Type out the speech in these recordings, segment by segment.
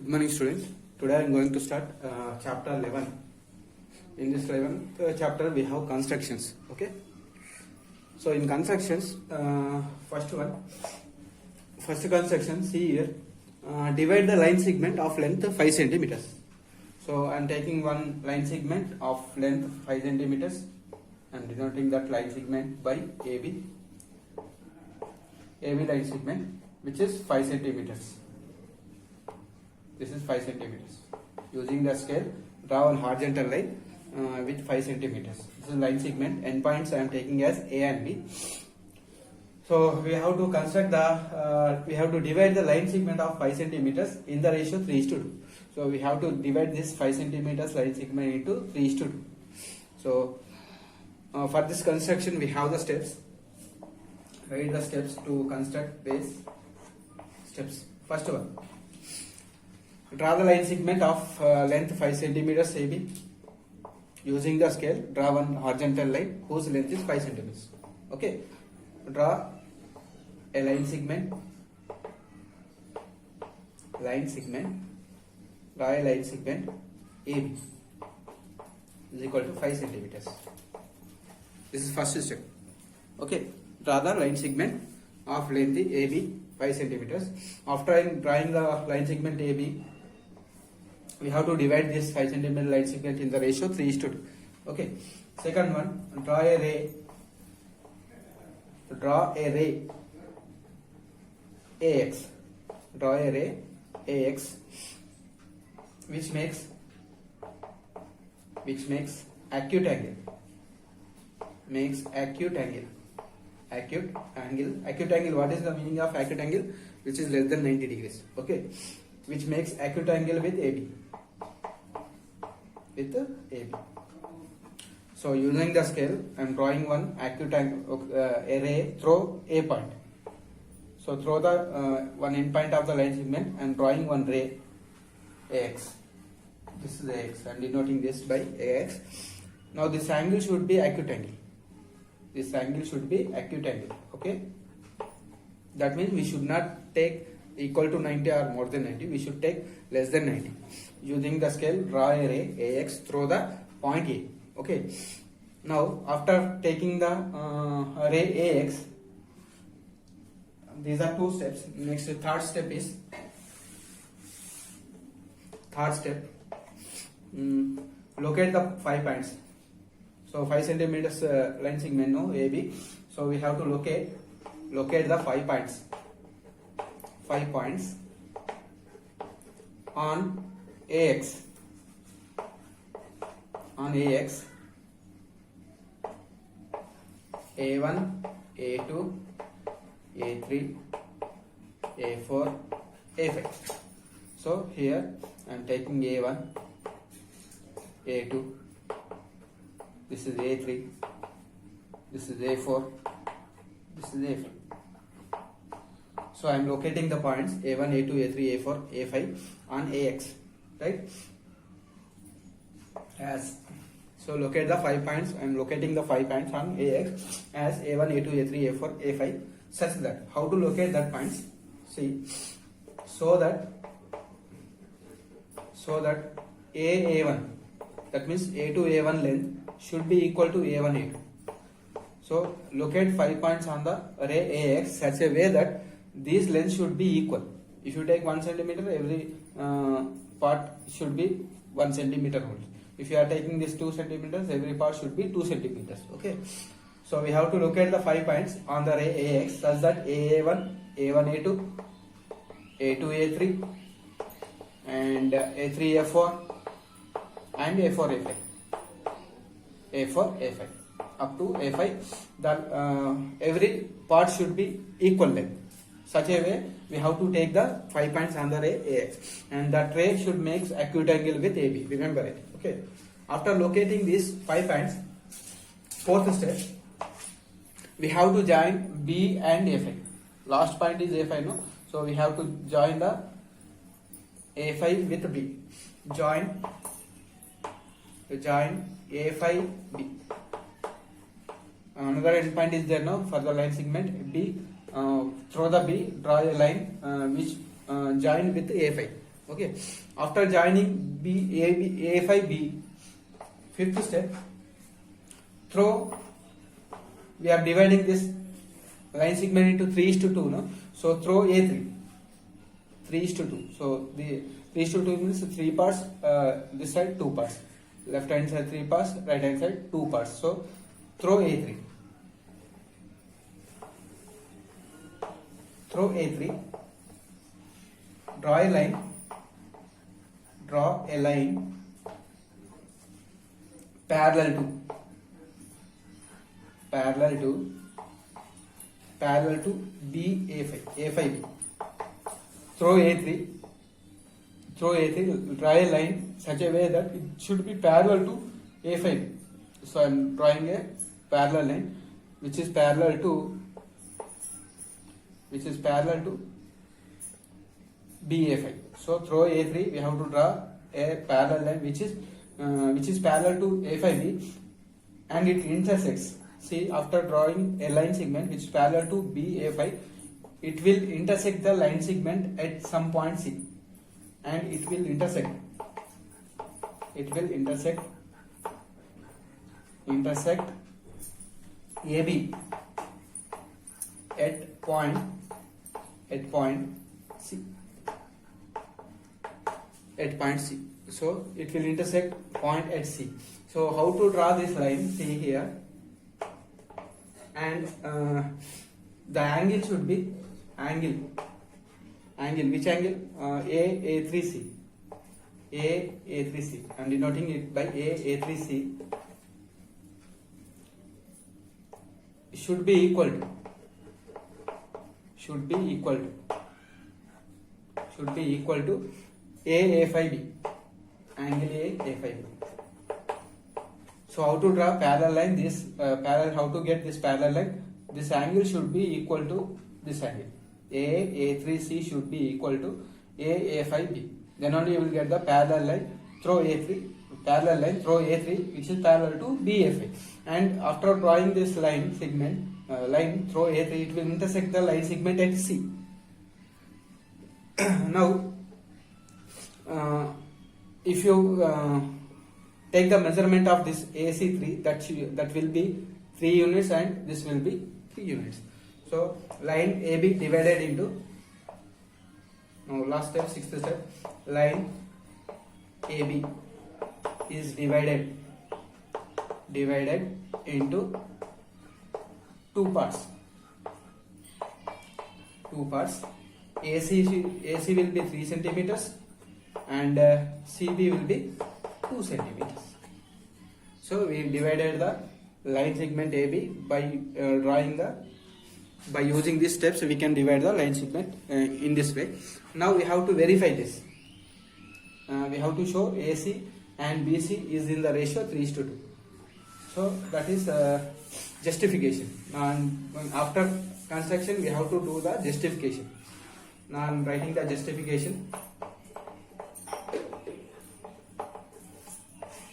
Good morning, students. Today I am going to start chapter 11. In this 11th chapter, we have constructions. Okay. So in constructions, first construction. See here. Divide the line segment of length 5 centimeters. So I am taking one line segment of length 5 centimeters and denoting that line segment by AB. AB line segment, which is 5 centimeters. This is 5 centimeters. Using the scale, draw one horizontal line with 5 centimeters. This is line segment. Endpoints I am taking as A and B. So we have to construct we have to divide the line segment of 5 centimeters in the ratio 3:2. So we have to divide this 5 centimeters line segment into 3:2. So for this construction, we have the steps. Write the steps to construct these steps. First one. Draw the line segment of length 5 centimeters AB. Using the scale, draw one horizontal line whose length is 5 centimeters. Okay. Draw a line segment. Draw a line segment AB is equal to 5 centimeters. This is first step. Okay. Draw the line segment of length AB 5 centimeters. After drawing the line segment AB, we have to divide this 5 centimeter line segment in the ratio 3:2. Okay. Second one, draw a ray AX. Draw a ray AX, which makes acute angle. Acute angle. What is the meaning of acute angle? Which is less than 90 degrees. Okay. Which makes acute angle with AB. So using the scale, I am drawing one acute angle, a ray through A point. So through the one end point of the line segment, I am drawing one ray AX. This is AX. I am denoting this by AX. Now this angle should be acute angle. Okay. That means we should not take equal to 90 or more than 90. We should take less than 90. Using the scale, draw a ray AX through the point A. Okay. Now after taking the ray AX, these are two steps. Next, third step. Locate the 5 points. So 5 centimeters line segment, no, AB. So we have to locate the 5 points. 5 points on AX. A1, A2, A3, A4, A5. So here I am taking A1, A2, this is A3, this is A4, this is A5. So I am locating the points A1, A2, A3, A4, A5 on AX, right? So locate the 5 points. I am locating the 5 points on AX as A1, A2, A3, A4, A5, such that how to locate that points? See, so that A1, that means A to A1 length should be equal to A1, A2. So locate 5 points on the ray AX such a way that these lengths should be equal. If you take 1 centimeter, every part should be 1 centimeter only. If you are taking this 2 centimeters, every part should be 2 centimeters. Okay. So we have to locate the 5 points on the ray AX such that A1, A1, A2, A2, A3, and A3, A4, and A4, A5. Up to A5, that every part should be equal length. Such a way, we have to take the 5 points on the ray AX, and that ray should make acute angle with AB. Remember it. Okay. After locating these 5 points, fourth step, we have to join B and A5. Last point is A5, no? So we have to join the A5 with B. Join A5 B. Another endpoint is there now for the line segment B. Through the B, draw a line which join with A5. Okay. After joining A5B, fifth step, throw. We are dividing this line segment into 3:2. No, so throw A3. 3:2. So the 3:2 means 3 parts. This side 2 parts. Left hand side 3 parts. Right hand side 2 parts. So throw A3. Throw A3. Draw a line. Draw a line parallel to B A5. Throw A3. Draw a line such a way that it should be parallel to A5. So I am drawing a parallel line which is parallel to BA5. So through A3 we have to draw a parallel line which is parallel to A5B, and it intersects. See, after drawing a line segment which is parallel to BA5, it will intersect the line segment at some point C, and it will intersect AB at point C. So it will intersect point at C. So how to draw this line? See here, and the angle should be angle. Which angle? A3C. A3C. I'm denoting it by A3C. Should be equal to A5B. Angle A5B. So how to draw parallel line? This how to get this parallel line? This angle should be equal to this angle. A3C should be equal to A5B. Then only you will get the parallel line. Throw A3. Parallel line. Throw A3, which is parallel to BA5. And after drawing this line segment, throw A3, it will intersect the line segment at C. Now, if you take the measurement of this AC3, that will be 3 units, and this will be 3 units. So line AB divided into, now last step, sixth step, line AB is divided into 2 parts. AC will be 3 centimeters and CB will be 2 centimeters. So we divided the line segment AB by using these steps. We can divide the line segment in this way. Now we have to verify this. We have to show AC and BC is in the ratio 3:2. So that is justification. And after construction we have to do the justification. Now I am writing the justification.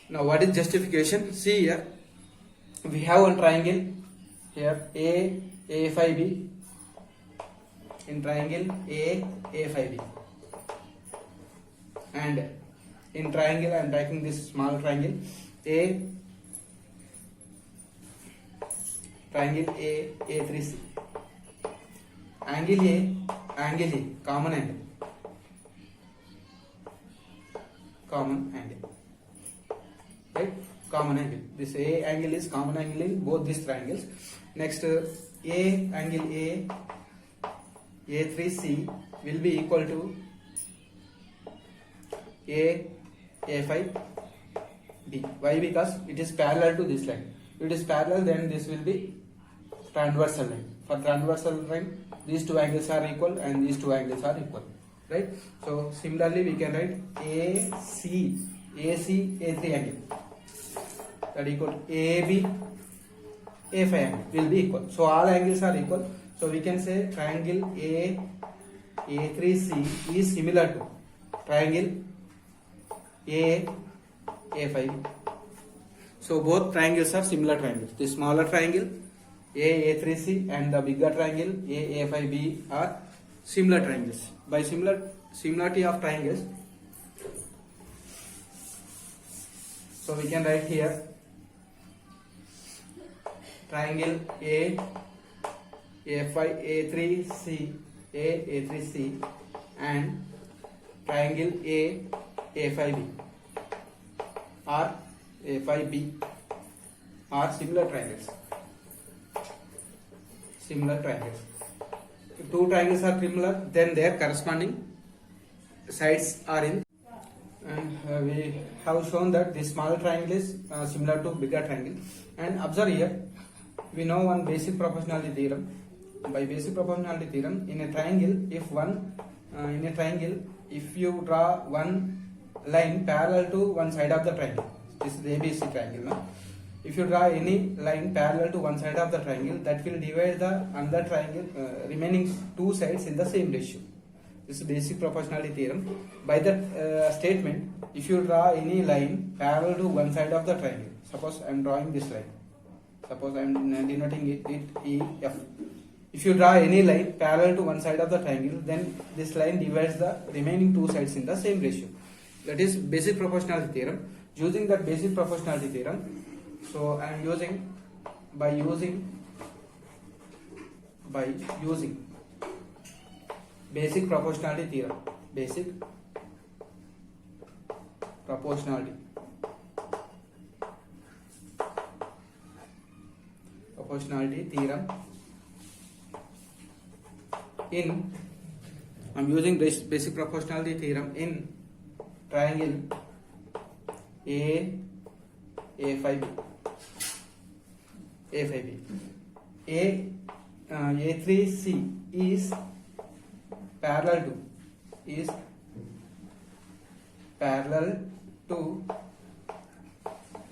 Now what is justification? See here, we have one triangle here, A5B, in triangle A5B, and in triangle I am taking this small triangle A3C. Angle A, common angle. Right? Common angle. This A angle is common angle in both these triangles. Next, angle A3C will be equal to A5B. Why? Because it is parallel to this line. If it is parallel, then this will be transversal line. For transversal line, these 2 angles are equal and these 2 angles are equal. Right? So similarly, we can write AC A3 angle, that equal to AB A5 angle will be equal. So all angles are equal. So we can say triangle A3C is similar to triangle A5. So both triangles are similar triangles. The smaller triangle A3C and the bigger triangle A5B are similar triangles. By similarity of triangles, So we can write here triangle A3C and triangle A5B or A5B are similar triangles. If two triangles are similar, then their corresponding sides are in. And we have shown that this small triangle is similar to bigger triangle. And observe here, we know one basic proportionality theorem. By basic proportionality theorem, in a triangle, if you draw one line parallel to one side of the triangle, this is the ABC triangle. No? If you draw any line parallel to one side of the triangle, that will divide the another triangle remaining two sides in the same ratio. This is basic proportionality theorem. By that statement, if you draw any line parallel to one side of the triangle, suppose I am drawing this line, suppose I am denoting it EF. If you draw any line parallel to one side of the triangle, then this line divides the remaining two sides in the same ratio. That is basic proportionality theorem. Using that basic proportionality theorem, so I am using by using basic proportionality theorem. Basic proportionality theorem. I'm using basic proportionality theorem in triangle A5B. A3C is parallel to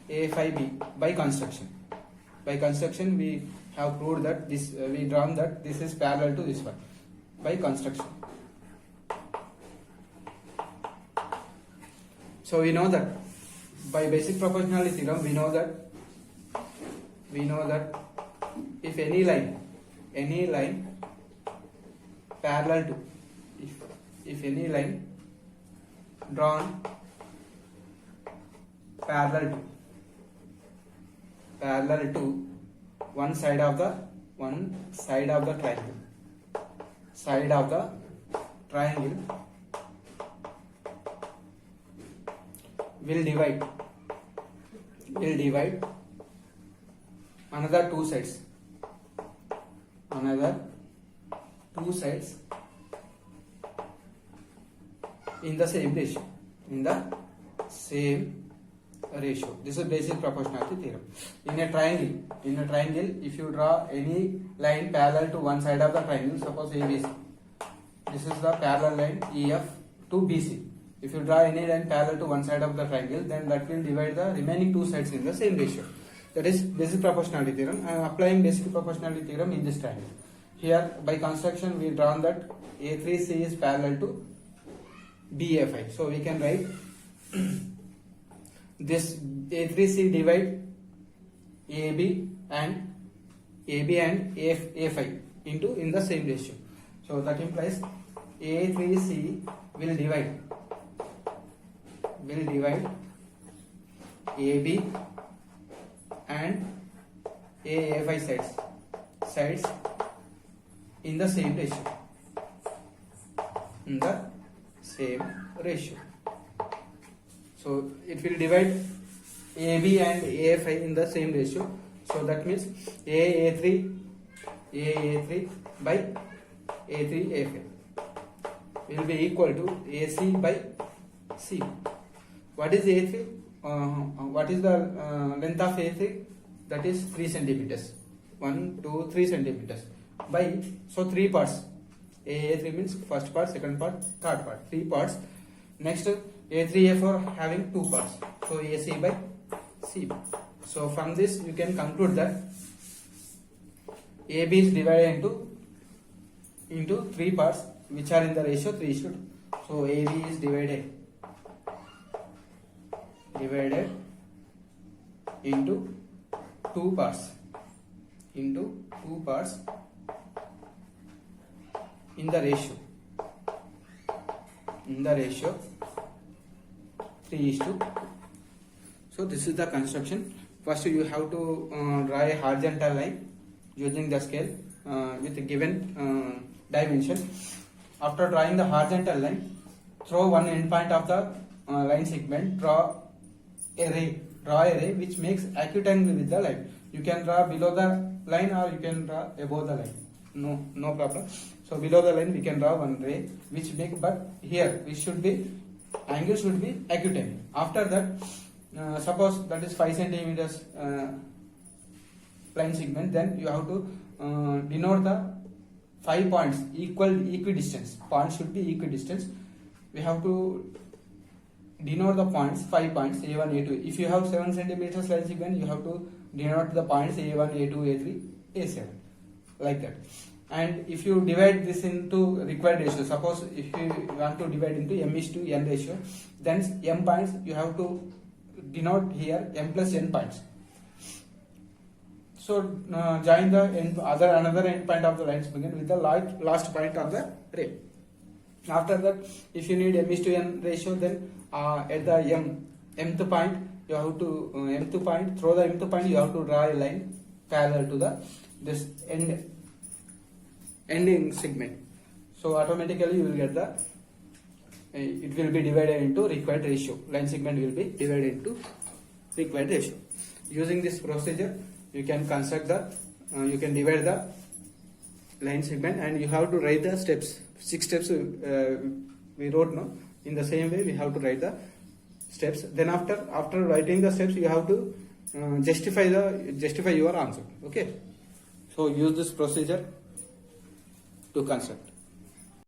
A5B by construction. By construction, we have proved that this we drawn that this is parallel to this one by construction. So we know that by basic proportionality theorem, we know that if any line parallel to if any line drawn parallel to one side of the triangle will divide another two sides in the same ratio. This is basic proportionality theorem. In a triangle, if you draw any line parallel to one side of the triangle, suppose ABC, this is the parallel line EF to BC. If you draw any line parallel to one side of the triangle, then that will divide the remaining two sides in the same ratio. That is basic proportionality theorem. I am applying basic proportionality theorem in this triangle. Here, by construction, we drawn that A3C is parallel to BA5. So we can write this A3C divide AB and A5 in the same ratio. So that implies A3C will divide AB and A5 sides in the same ratio. So it will divide AB and A5 in the same ratio. So that means A3 by A3A5 will be equal to AC by C. What is A3? What is the length of A3? That is 3 centimeters. 1, 2, 3 centimeters. By, so 3 parts. A3 means first part, second part, third part. 3 parts. Next, A3A4 having 2 parts. So AC by C. So from this you can conclude that AB is divided into 3 parts which are in the ratio 3:2. So AB is divided into 2 parts. In the ratio 3:2. So this is the construction. First you have to draw a horizontal line using the scale with a given dimension. After drawing the horizontal line, throw one end point of the line segment, draw a ray which makes acute angle with the line. You can draw below the line or you can draw above the line. No problem. So below the line we can draw one ray which make, but here we should be, angle should be acute angle. After that, suppose that is 5 centimeters line segment, then you have to denote the 5 points equidistance. Points should be equidistant. We have to denote the points, 5 points, A1, A2. If you have 7 centimeters line segment, you have to denote the points A1, A2, A3, A7, like that. And if you divide this into required ratio, suppose if you want to divide into m:n ratio, then m points you have to denote here m plus n points. So join the another end point of the line segment with the last point of the ray. After that, if you need m:n ratio, then at the mth point you have to mth point, through the mth point you have to draw a line parallel to this ending segment. So automatically you will get the it will be divided into required ratio. Line segment will be divided into required ratio. Using this procedure, you can construct you can divide the line segment, and you have to write the steps. 6 steps we wrote, no? In the same way we have to write the steps. Then after writing the steps, you have to justify your answer. Okay. So use this procedure to construct.